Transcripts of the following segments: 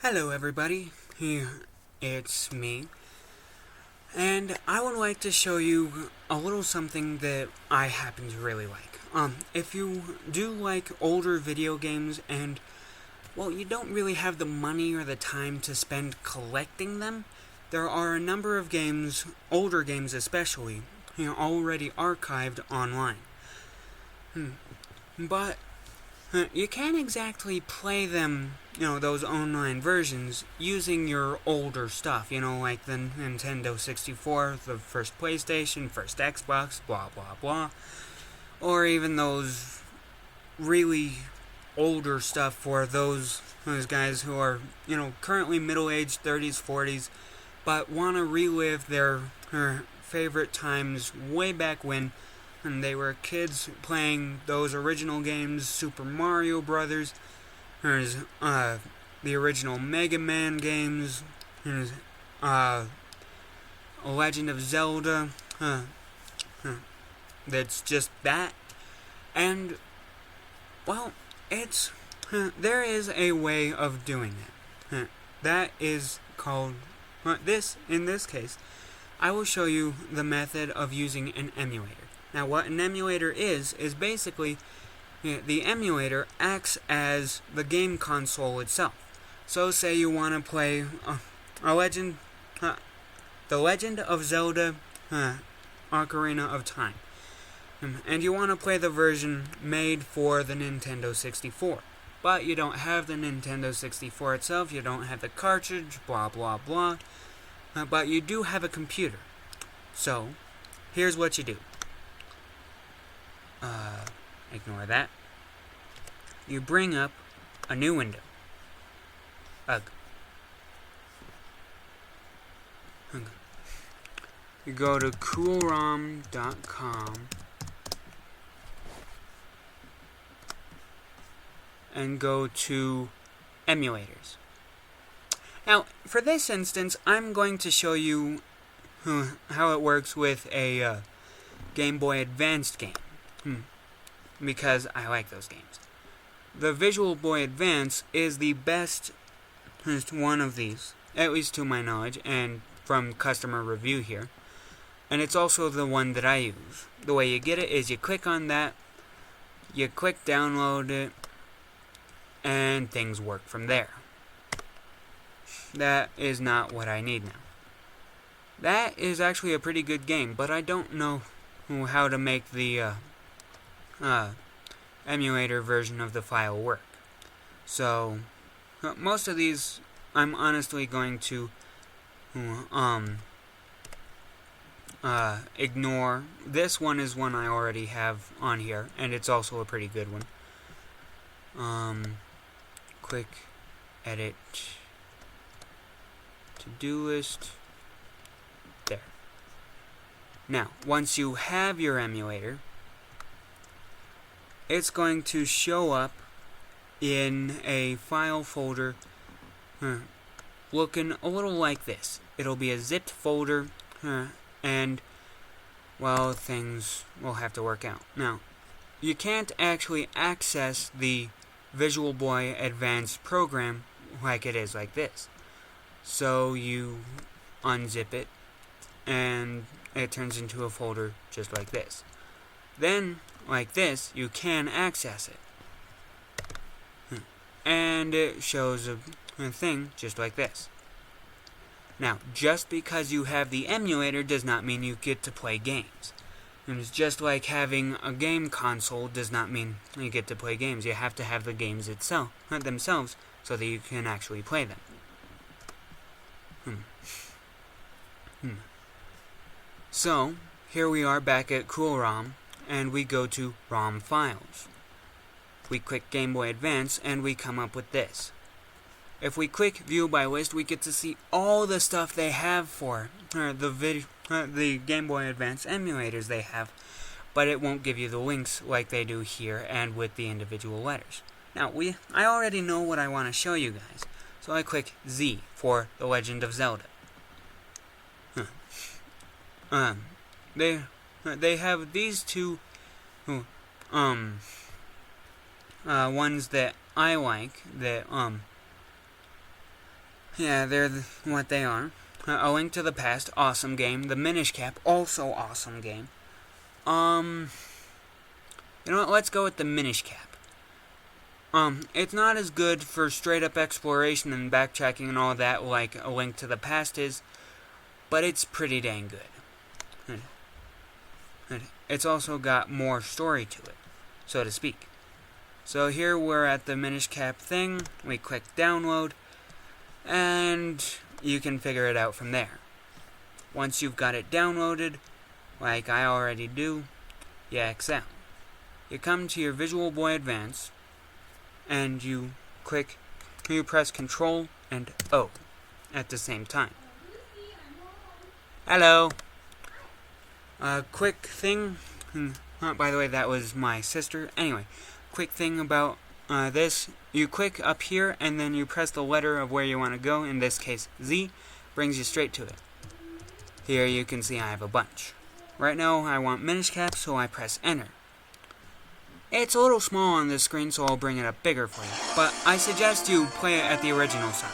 Hello everybody, it's me, and I would like to show you a little something that I happen to really like. If you do like older video games and, well, you don't really have the money or the time to spend collecting them, there are a number of games, older games especially, already archived online. But you can't exactly play them, those online versions, using your older stuff, like the Nintendo 64, the first PlayStation, first Xbox, blah blah blah. Or even those really older stuff for those guys who are, currently middle-aged, 30s, 40s, but want to relive their favorite times way back when, and they were kids playing those original games, Super Mario Brothers. There's the original Mega Man games. There's Legend of Zelda. That's just that. And, well, it's there is a way of doing it. That is called in this case, I will show you the method of using an emulator. Now, what an emulator is basically the emulator acts as the game console itself. So, say you want to play The Legend of Zelda Ocarina of Time, and you want to play the version made for the Nintendo 64. But you don't have the Nintendo 64 itself, you don't have the cartridge, blah blah blah, but you do have a computer. So, here's what you do. Ignore that. You bring up a new window. Ugh. You go to coolrom.com and go to emulators. Now, for this instance, I'm going to show you how it works with a Game Boy Advanced game. Because I like those games. The Visual Boy Advance is the best one of these, at least to my knowledge, and from customer review here. And it's also the one that I use. The way you get it is you click on that, you click download it, and things work from there. That is not what I need now. That is actually a pretty good game, but I don't know how to make the emulator version of the file work. So, most of these I'm honestly going to ignore. This one is one I already have on here, and it's also a pretty good one. Click edit to-do list. There. Now, once you have your emulator, it's going to show up in a file folder looking a little like this. It'll be a zipped folder, and, well, things will have to work out. Now, you can't actually access the Visual Boy Advance program like it is like this. So you unzip it, and it turns into a folder just like this. Then, like this, you can access it. And it shows a thing just like this. Now, just because you have the emulator does not mean you get to play games. And it's just like having a game console does not mean you get to play games. You have to have the games themselves so that you can actually play them. So, here we are back at CoolROM, and we go to ROM files. We click Game Boy Advance, and we come up with this. If we click View by List, we get to see all the stuff they have for the Game Boy Advance emulators they have, but it won't give you the links like they do here and with the individual letters. Now, I already know what I want to show you guys, so I click Z for The Legend of Zelda. They have these two ones that I like, that Yeah, they're what they are. A Link to the Past, awesome game. The Minish Cap, also awesome game. You know what? Let's go with the Minish Cap. It's not as good for straight up exploration and backtracking and all that like A Link to the Past is, but it's pretty dang good. It's also got more story to it, so to speak. So here we're at the Minish Cap thing. We click download, and you can figure it out from there. Once you've got it downloaded, like I already do, you X out. You come to your Visual Boy Advance, and you press Control and O at the same time. Hello. Quick thing. By the way, that was my sister. Anyway, quick thing about this. You click up here, and then you press the letter of where you want to go. In this case, Z. Brings you straight to it. Here you can see I have a bunch. Right now, I want Minish Cap, so I press Enter. It's a little small on this screen, so I'll bring it up bigger for you. But I suggest you play it at the original size.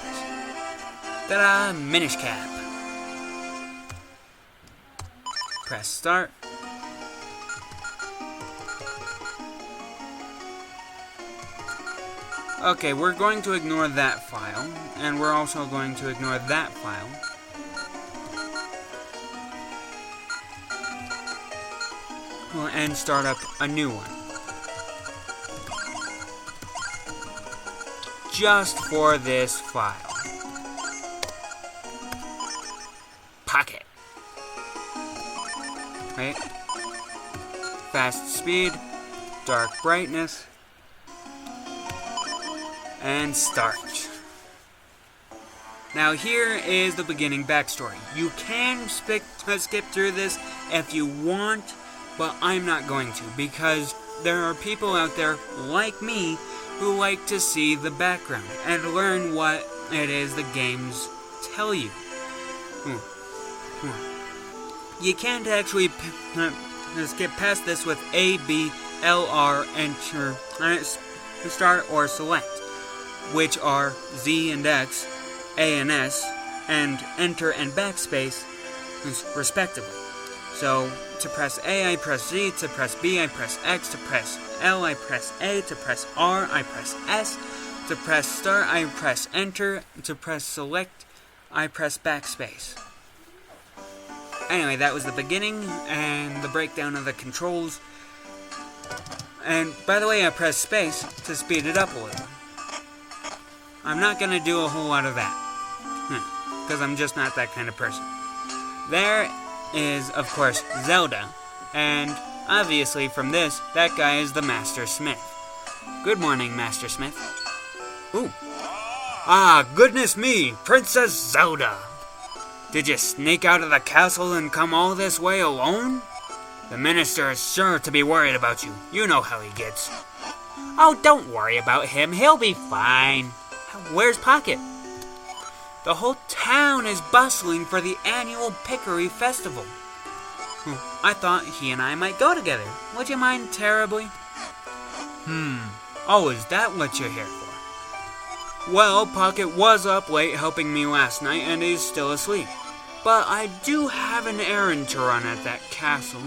Ta-da! Minish Cap. Press Start. Okay, we're going to ignore that file, and we're also going to ignore that file. And start up a new one. Just for this file. Pocket. Right? Fast speed, dark brightness, and start. Now here is the beginning backstory. You can skip through this if you want, but I'm not going to, because there are people out there like me who like to see the background and learn what it is the games tell you. You can't actually skip past this with A, B, L, R, Enter, Start, or Select, which are Z and X, A and S, and Enter and Backspace, respectively. So, to press A, I press Z. To press B, I press X. To press L, I press A. To press R, I press S. To press Start, I press Enter. To press Select, I press Backspace. Anyway, that was the beginning and the breakdown of the controls. And, by the way, I press space to speed it up a little. I'm not going to do a whole lot of that, because I'm just not that kind of person. There is, of course, Zelda, and obviously from this, that guy is the Master Smith. Good morning, Master Smith. Ooh. Ah, goodness me, Princess Zelda! Did you sneak out of the castle and come all this way alone? The minister is sure to be worried about you. You know how he gets. Oh, don't worry about him. He'll be fine. Where's Pocket? The whole town is bustling for the annual Pickery Festival. I thought he and I might go together. Would you mind terribly? Oh, is that what you're here for? Well, Pocket was up late helping me last night, and he's still asleep. But I do have an errand to run at that castle.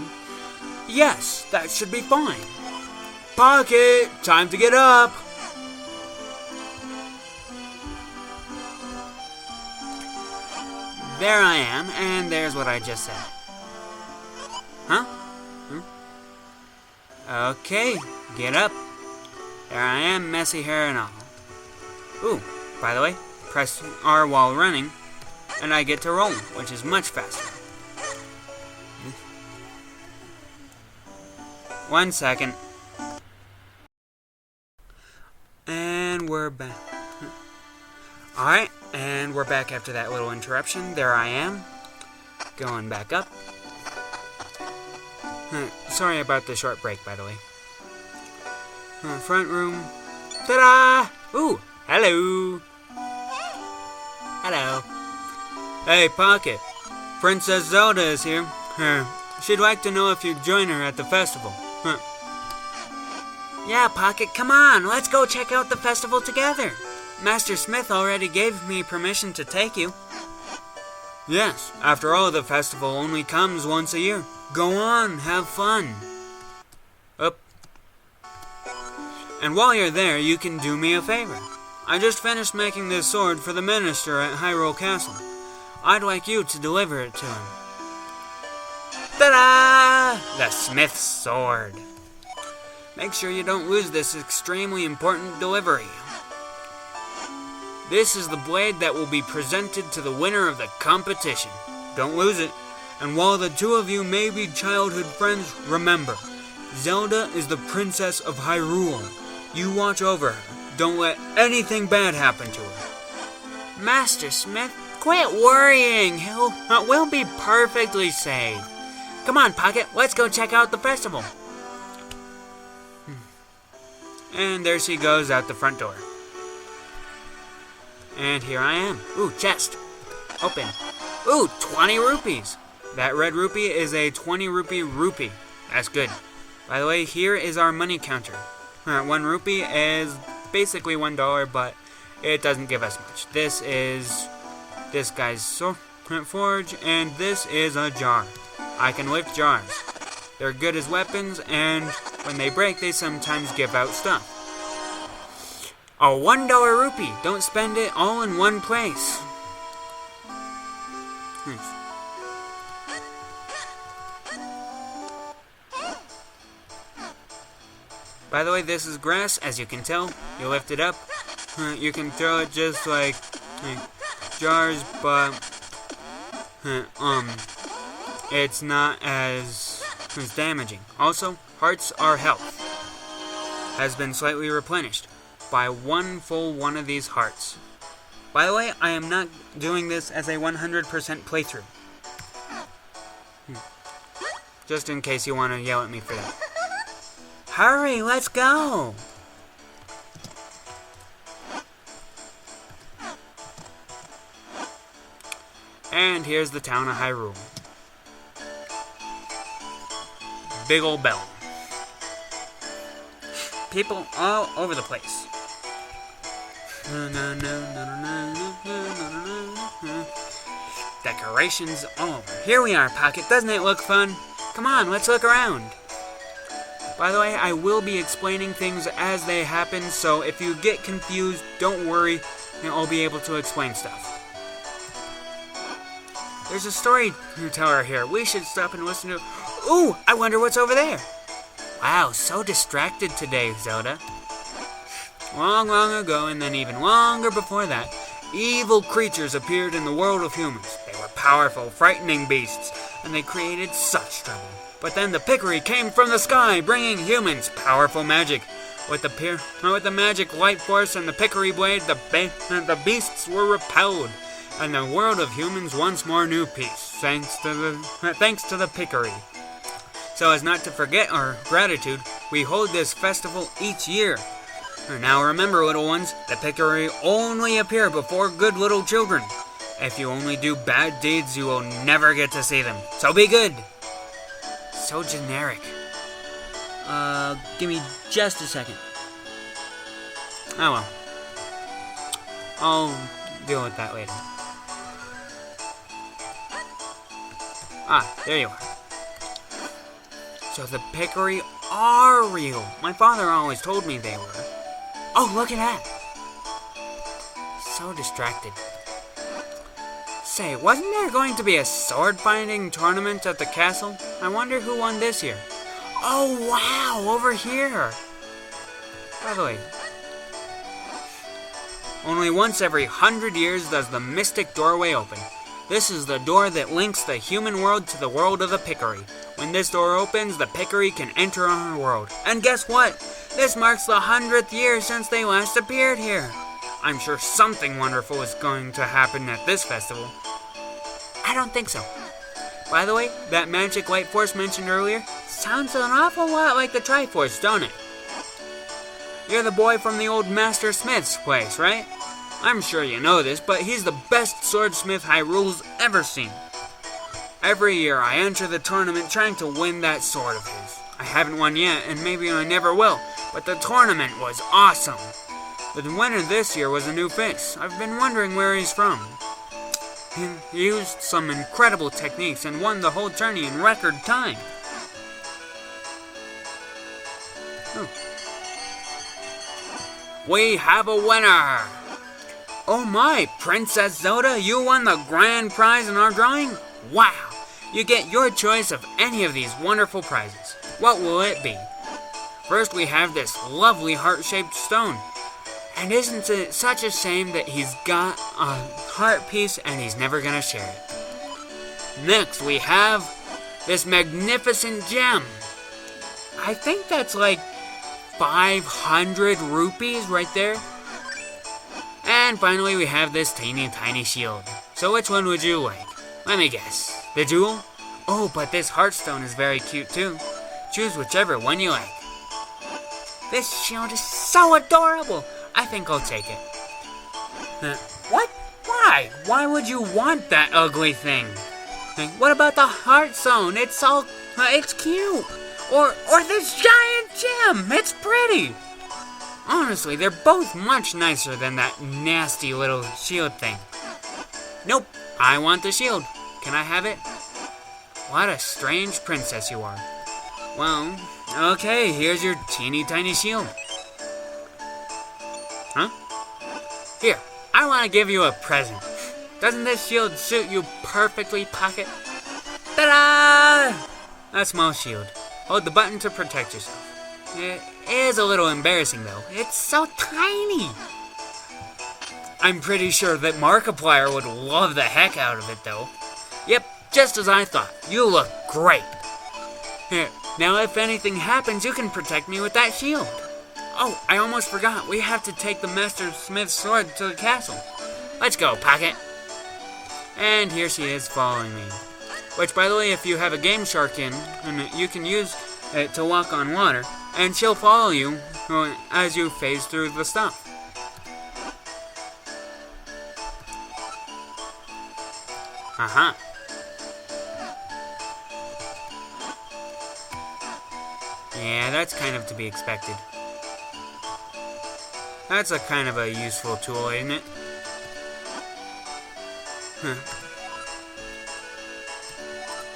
Yes, that should be fine. Pocket, time to get up. There I am, and there's what I just said. Huh? Okay, get up. There I am, messy hair and all. Ooh, by the way, press R while running, and I get to roll, which is much faster. 1 second. And we're back. Alright, and we're back after that little interruption. There I am, going back up. Sorry about the short break, by the way. Front room. Ta-da! Ooh, hello. Hello. Hey, Pocket. Princess Zelda is here. She'd like to know if you'd join her at the festival. Yeah, Pocket, come on. Let's go check out the festival together. Master Smith already gave me permission to take you. Yes, after all, the festival only comes once a year. Go on, have fun. Up. And while you're there, you can do me a favor. I just finished making this sword for the minister at Hyrule Castle. I'd like you to deliver it to him. Ta-da! The Smith's Sword. Make sure you don't lose this extremely important delivery. This is the blade that will be presented to the winner of the competition. Don't lose it. And while the two of you may be childhood friends, remember, Zelda is the princess of Hyrule. You watch over her. Don't let anything bad happen to her. Master Smith, quit worrying. We'll be perfectly safe. Come on, Pocket, let's go check out the festival. And there she goes out the front door. And here I am. Ooh, chest. Open. Ooh, 20 rupees. That red rupee is a 20 rupee. That's good. By the way, here is our money counter. 1 rupee is basically $1, but it doesn't give us much. This is this guy's forge, and this is a jar. I can lift jars. They're good as weapons, and when they break, they sometimes give out stuff. A $1 rupee. Don't spend it all in one place. By the way, this is grass, as you can tell. You lift it up. You can throw it just like jars, but it's not as damaging. Also, hearts are health. Has been slightly replenished by 1 full one of these hearts. By the way, I am not doing this as a 100% playthrough. Just in case you want to yell at me for that. Hurry, let's go! And here's the town of Hyrule. Big old bell. People all over the place. Decorations all over. Here we are, Pocket. Doesn't it look fun? Come on, let's look around. By the way, I will be explaining things as they happen, so if you get confused, don't worry. I'll be able to explain stuff. There's a storyteller here. We should stop and listen to... Ooh, I wonder what's over there. Wow, so distracted today, Zelda. Long, long ago, and then even longer before that, evil creatures appeared in the world of humans. They were powerful, frightening beasts, and they created such trouble. But then the Pickery came from the sky, bringing humans powerful magic. With the magic light force and the Pickery blade, the beasts were repelled, and the world of humans once more knew peace, thanks to the Pickery. So as not to forget our gratitude, we hold this festival each year. Now remember, little ones, the Pickery only appear before good little children. If you only do bad deeds, you will never get to see them. So be good. So generic. Give me just a second. Oh well. I'll deal with that later. Ah, there you are. So the Pickery are real. My father always told me they were. Oh, look at that. So distracted. Say, wasn't there going to be a sword-finding tournament at the castle? I wonder who won this year. Oh, wow, over here. By the way, only once every 100 years does the mystic doorway open. This is the door that links the human world to the world of the Pickery. When this door opens, the Pickery can enter our world. And guess what? This marks the 100th year since they last appeared here. I'm sure something wonderful is going to happen at this festival. I don't think so. By the way, that magic light force mentioned earlier sounds an awful lot like the Triforce, don't it? You're the boy from the old Master Smith's place, right? I'm sure you know this, but he's the best swordsmith Hyrule's ever seen. Every year I enter the tournament trying to win that sword of his. I haven't won yet, and maybe I never will, but the tournament was awesome. but the winner this year was a new face. I've been wondering where he's from. He used some incredible techniques and won the whole tourney in record time. Oh. We have a winner! Oh my, Princess Zelda, you won the grand prize in our drawing? Wow! You get your choice of any of these wonderful prizes. What will it be? First, we have this lovely heart-shaped stone. And isn't it such a shame that he's got a heart piece and he's never gonna share it? Next, we have this magnificent gem. I think that's like 500 rupees right there. And finally, we have this teeny tiny shield. So which one would you like? Let me guess. The jewel? Oh, but this heartstone is very cute too. Choose whichever one you like. This shield is so adorable. I think I'll take it. What? Why? Why would you want that ugly thing? What about the heartstone? It's cute. Or this giant gem. It's pretty. Honestly, they're both much nicer than that nasty little shield thing. Nope, I want the shield. Can I have it? What a strange princess you are. Well, okay, here's your teeny tiny shield. Huh? Here, I want to give you a present. Doesn't this shield suit you perfectly, Pocket? Ta-da! A small shield. Hold the button to protect yourself. It is a little embarrassing, though. It's so tiny. I'm pretty sure that Markiplier would love the heck out of it, though. Yep, just as I thought. You look great. Here, now if anything happens, you can protect me with that shield. Oh, I almost forgot. We have to take the Master Smith's sword to the castle. Let's go, Pocket. And here she is following me. Which, by the way, if you have a Game Shark in, you can use it to walk on water, and she'll follow you as you phase through the stuff. Uh-huh. Yeah, that's kind of to be expected. That's a kind of a useful tool, isn't it? Huh.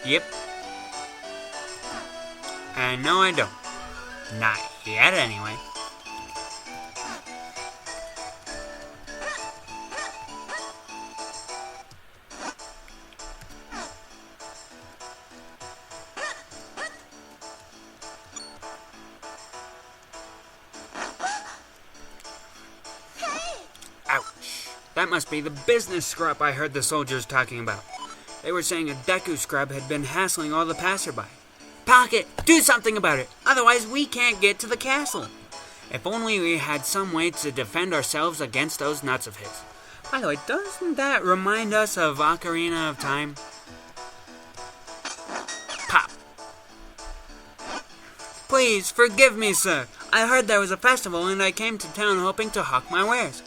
Yep. And no, I don't. Not yet, anyway. Ouch. That must be the business scrub I heard the soldiers talking about. They were saying a Deku scrub had been hassling all the passerby. Pocket, do something about it, otherwise we can't get to the castle. If only we had some way to defend ourselves against those nuts of his. By the way, doesn't that remind us of Ocarina of Time? Pop. Please, forgive me, sir. I heard there was a festival and I came to town hoping to hawk my wares.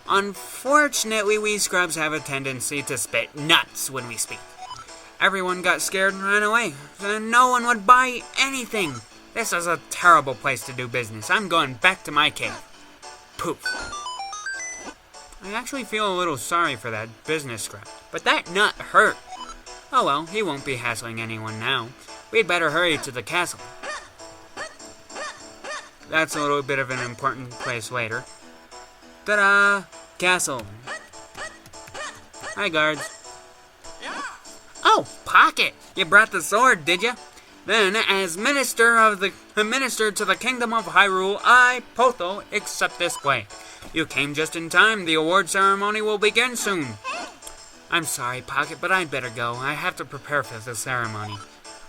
Unfortunately, we scrubs have a tendency to spit nuts when we speak. Everyone got scared and ran away, and no one would buy anything. This is a terrible place to do business. I'm going back to my cave. Poof. I actually feel a little sorry for that business scrub, but that nut hurt. Oh well, he won't be hassling anyone now. We'd better hurry to the castle. That's a little bit of an important place later. Ta-da! Castle. Hi, guards. Oh, Pocket! You brought the sword, did you? Then, as minister to the Kingdom of Hyrule, I, Potho, accept this blade. You came just in time. The award ceremony will begin soon. I'm sorry, Pocket, but I'd better go. I have to prepare for the ceremony.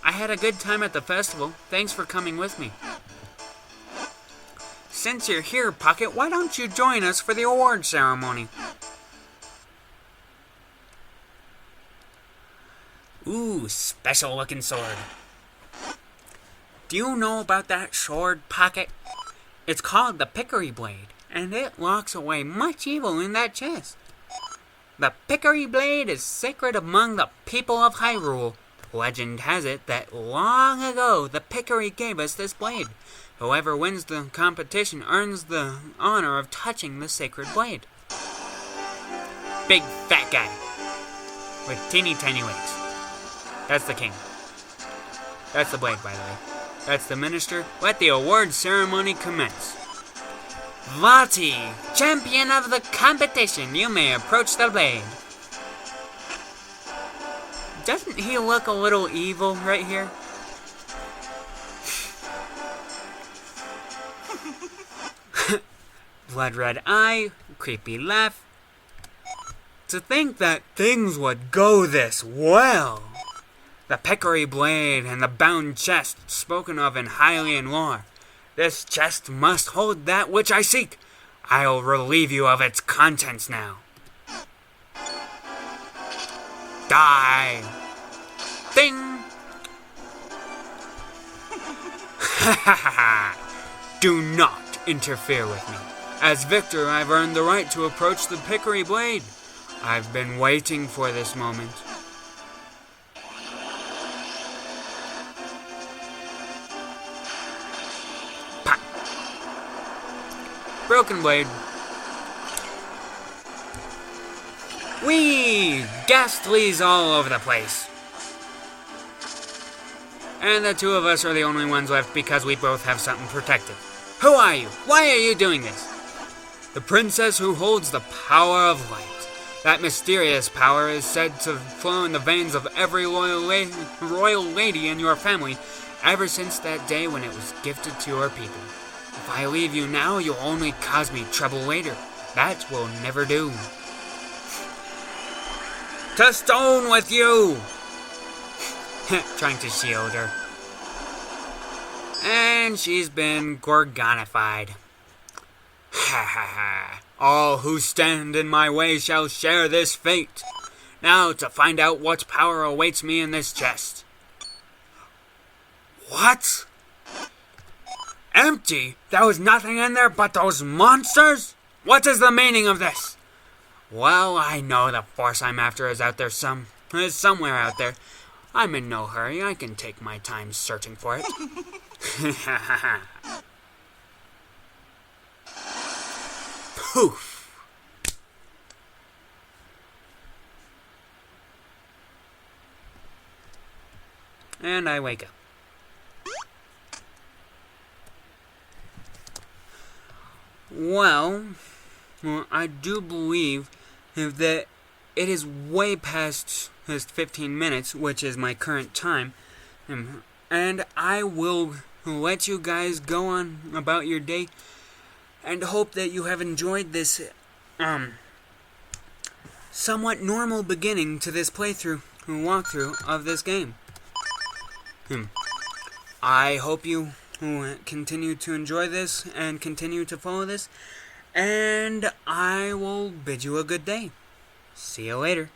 I had a good time at the festival. Thanks for coming with me. Since you're here, Pocket, why don't you join us for the award ceremony? Ooh, special looking sword. Do you know about that sword, Pocket? It's called the Pickery Blade, and it locks away much evil in that chest. The Pickery Blade is sacred among the people of Hyrule. Legend has it that long ago the Pickery gave us this blade. Whoever wins the competition earns the honor of touching the sacred blade. Big fat guy with teeny tiny legs. That's the king. That's the blade, by the way. That's the minister. Let the award ceremony commence. Vati, champion of the competition, you may approach the blade. Doesn't he look a little evil right here? Blood red eye, creepy laugh. To think that things would go this well. The Pickery blade and the bound chest spoken of in Hylian lore. This chest must hold that which I seek. I'll relieve you of its contents now. Die! Ding! Ha ha ha! Do not interfere with me. As victor, I've earned the right to approach the Pickery blade. I've been waiting for this moment. Pop! Broken blade. Whee! Ghastlies all over the place. And the two of us are the only ones left because we both have something protective. Who are you? Why are you doing this? The princess who holds the power of light. That mysterious power is said to flow in the veins of every royal lady in your family ever since that day when it was gifted to your people. If I leave you now, you'll only cause me trouble later. That will never do. To stone with you! Trying to shield her. And she's been gorgonified. Ha ha ha. All who stand in my way shall share this fate. Now to find out what power awaits me in this chest. What? Empty? There was nothing in there but those monsters? What is the meaning of this? Well, I know the force I'm after is out there somewhere out there. I'm in no hurry. I can take my time searching for it. Poof. And I wake up. Well, I do believe that it is way past 15 minutes, which is my current time, and I will let you guys go on about your day, and hope that you have enjoyed this somewhat normal beginning to this playthrough and walkthrough of this game. I hope you continue to enjoy this and continue to follow this, and I will bid you a good day. See you later.